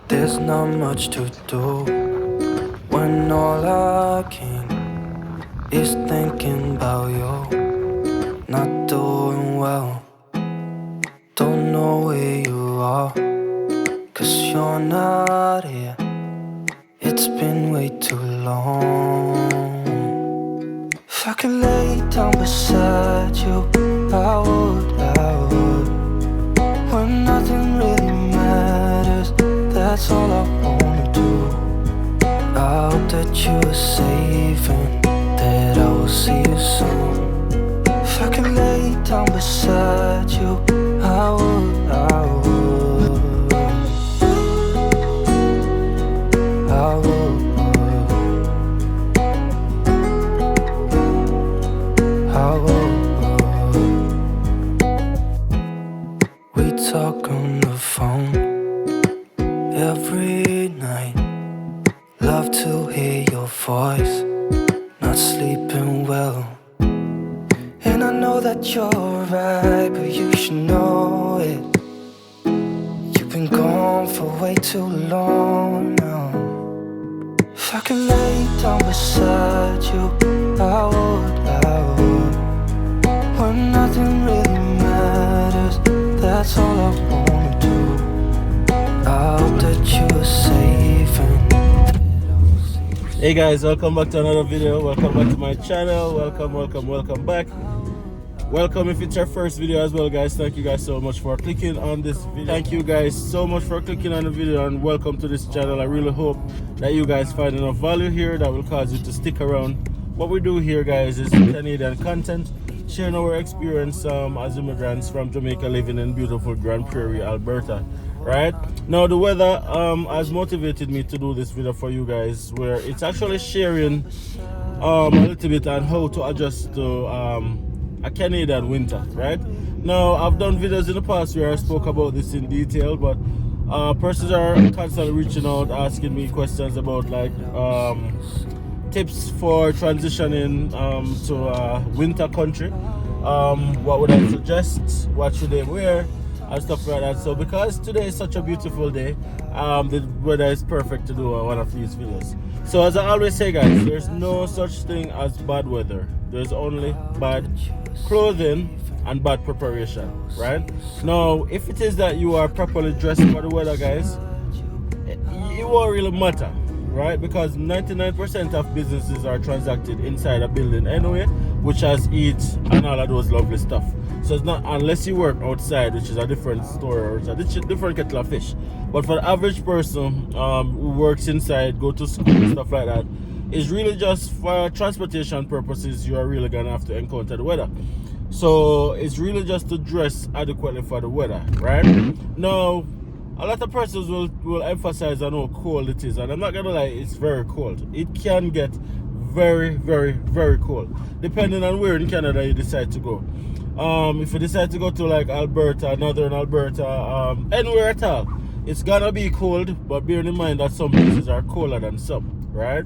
There's not much to do when all I can is thinking about you. Not doing well, don't know where you are, 'cause you're not here. It's been way too long. If I could lay down beside you, I would. When nothing really matters, that's all I wanna do. I hope that you are safe and that I will see you soon. If I could lay down beside you, I would. We talk on the phone every night. Love to hear your voice. Not sleeping well, and I know that you're right, but you should know it. You've been gone for way too long now. If I could lay down beside you, I would. When nothing really matters, that's all I wanna do. I hope that you are safe and Hey guys, welcome back to another video. Welcome back to my channel. Welcome back. Welcome if it's your first video as well, guys. Thank you guys so much for clicking on this video. Thank you guys so much for clicking on the video and welcome to this channel. I really hope that you guys find enough value here that will cause you to stick around. What we do here, guys, is Canadian content, sharing our experience as immigrants from Jamaica living in beautiful Grand Prairie, Alberta. Right now, the weather has motivated me to do this video for you guys, where it's actually sharing a little bit on how to adjust to a Canadian winter. Right now, I've done videos in the past where I spoke about this in detail, but persons are constantly reaching out asking me questions about like tips for transitioning to winter country. What would I suggest? What should they wear? And stuff like that. So because today is such a beautiful day, the weather is perfect to do one of these videos. So as I always say, guys, there's no such thing as bad weather. There's only bad clothing and bad preparation, right? Now, if it is that you are properly dressed for the weather, guys, it won't really matter, right? Because 99% of businesses are transacted inside a building anyway, which has heat and all of those lovely stuff. So it's not, unless you work outside, which is a different story, or it's a different kettle of fish. But for the average person who works inside, go to school and stuff like that, it's really just for transportation purposes. You are really gonna have to encounter the weather. So it's really just to dress adequately for the weather, right? Now, a lot of persons will emphasize on how cold it is, and I'm not gonna lie, it's very cold. It can get very, very, very cold, depending on where in Canada you decide to go. If you decide to go to like Alberta, northern Alberta, anywhere at all, it's gonna be cold, but bear in mind that some places are colder than some, right?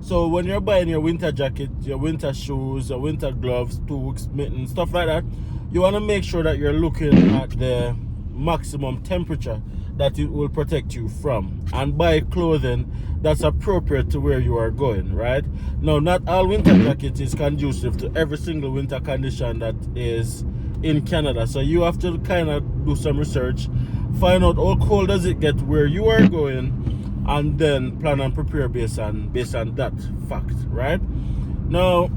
So when you're buying your winter jacket, your winter shoes, your winter gloves, toques, mittens, stuff like that, you want to make sure that you're looking at the maximum temperature that it will protect you from, and buy clothing that's appropriate to where you are going, right? Now, not all winter jackets is conducive to every single winter condition that is in Canada, so you have to kind of do some research, find out how cold does it get where you are going, and then plan and prepare based on that fact, right? Now,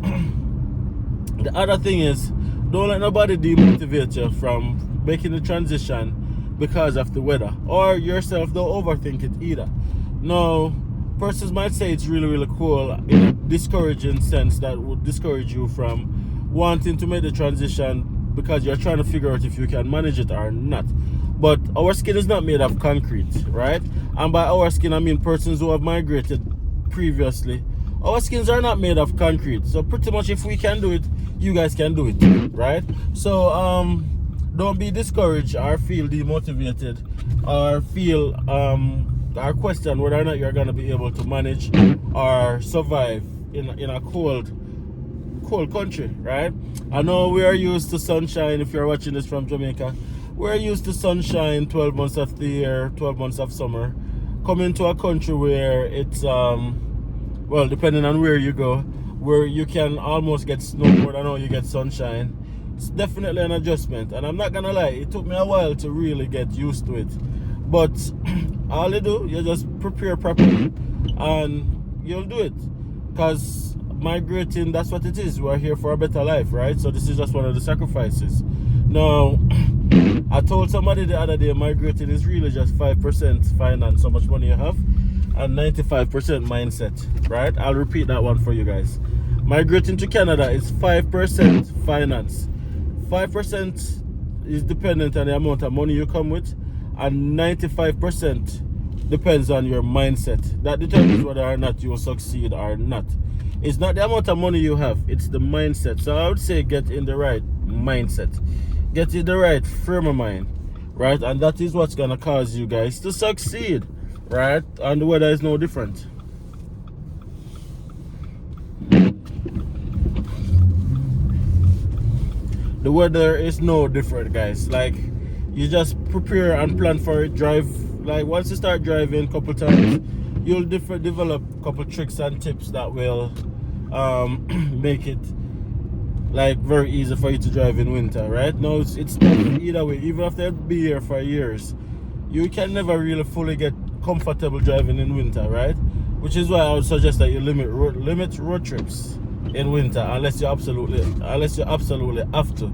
the other thing is, don't let nobody demotivate you from making the transition because of the weather, or yourself. Don't overthink it either. Now, persons might say it's really, really cool in a discouraging sense that would discourage you from wanting to make the transition because you're trying to figure out if you can manage it or not. But our skin is not made of concrete, right? And by our skin, I mean persons who have migrated previously. Our skins are not made of concrete, so pretty much if we can do it, you guys can do it, right? So don't be discouraged or feel demotivated or feel or question whether or not you're gonna be able to manage or survive in a cold country, right? I know we are used to sunshine. If you're watching this from Jamaica, we're used to sunshine 12 months of the year, 12 months of summer. Coming to a country where it's well, depending on where you go, where you can almost get snow more than how you get sunshine, it's definitely an adjustment. And I'm not gonna lie, it took me a while to really get used to it. But all you do, you just prepare properly and you'll do it. Because migrating, that's what it is. We're here for a better life, right? So this is just one of the sacrifices. Now, I told somebody the other day, migrating is really just 5% finance, how much money you have, and 95% mindset, right? I'll repeat that one for you guys. Migrating to Canada is 5% finance. 5% is dependent on the amount of money you come with, and 95% depends on your mindset. That determines whether or not you will succeed or not. It's not the amount of money you have, it's the mindset. So I would say get in the right mindset. Get in the right frame of mind, right? And that is what's gonna cause you guys to succeed, right? And the weather is no different. The weather is no different, guys. Like, you just prepare and plan for it. Drive, like, once you start driving a couple times, you'll develop a couple tricks and tips that will make it like very easy for you to drive in winter, right? Now it's either way. Even after you be here for years, you can never really fully get comfortable driving in winter, right? Which is why I would suggest that you limit road trips in winter unless you absolutely have to,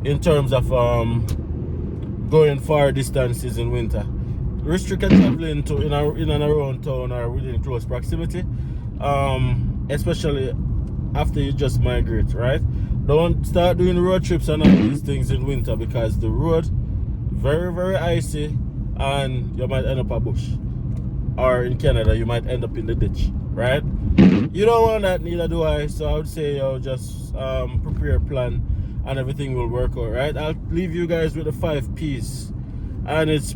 in terms of going far distances in winter. Restrict traveling to in and around town or within close proximity, especially after you just migrate, right? Don't start doing road trips and all these things in winter, because the road very, very icy and you might end up a bush, or in Canada you might end up in the ditch, right? You don't want that, neither do I. So I would say just prepare a plan and everything will work out, right? I'll leave you guys with the 5 P's, and it's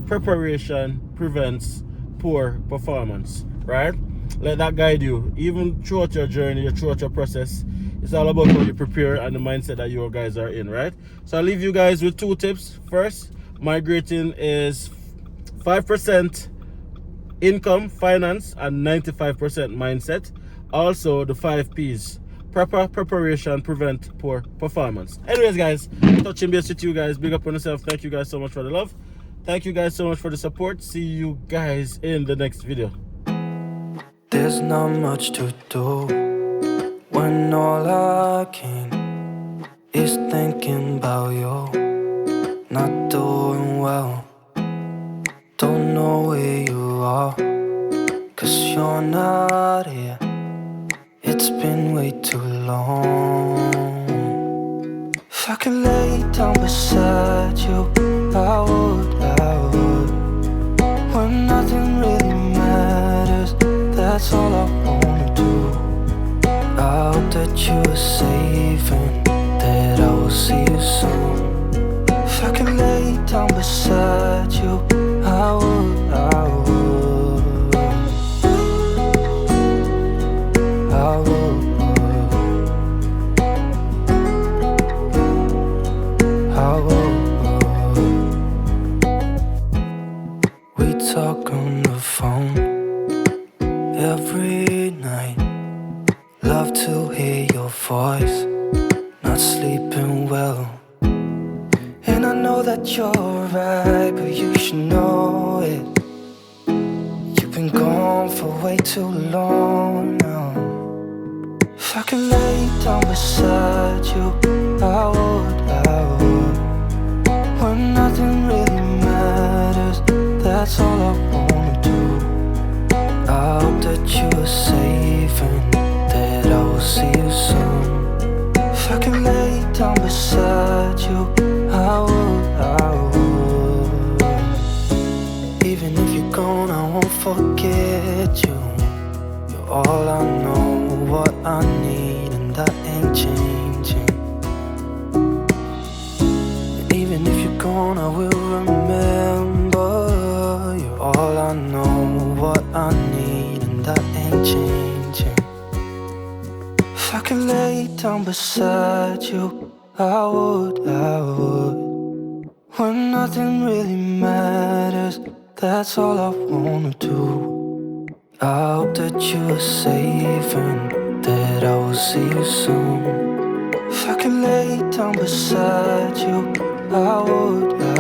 preparation prevents poor performance, right? Let that guide you even throughout your journey, throughout your process. It's all about how you prepare and the mindset that you guys are in, right? So I'll leave you guys with 2 tips. First, migrating is 5% income, finance, and 95% mindset. Also, the 5 P's. Proper preparation prevent poor performance. Anyways, guys, touching base with you guys. Big up on yourself. Thank you guys so much for the love. Thank you guys so much for the support. See you guys in the next video. There's not much to do when all I can is thinking about you. Not doing well, don't know where you are, 'cause you're not here. It's been way too long. If I could lay down beside you, I would. When nothing really matters, that's all I wanna do. I hope that you are safe and that I will see you soon. If I could lay down beside you, I would. We talk on the phone every night. Love to hear your voice. Not sleeping well, and I know that you're right, but you should know it. You've been gone for way too long now. If I could lay down beside you, I would. When nothing really matters, that's all I wanna do. I hope that you are safe and that I will see you soon. If I could lay down beside you, I would. Even if you're gone, I won't forget you. You're all I know, what I need, and that ain't changed. gone, I will remember. You're all I know, what I need, and that ain't changing. If I could lay down beside you, I would. When nothing really matters, that's all I wanna do. I hope that you are safe and that I will see you soon. If I could lay down beside you, I would.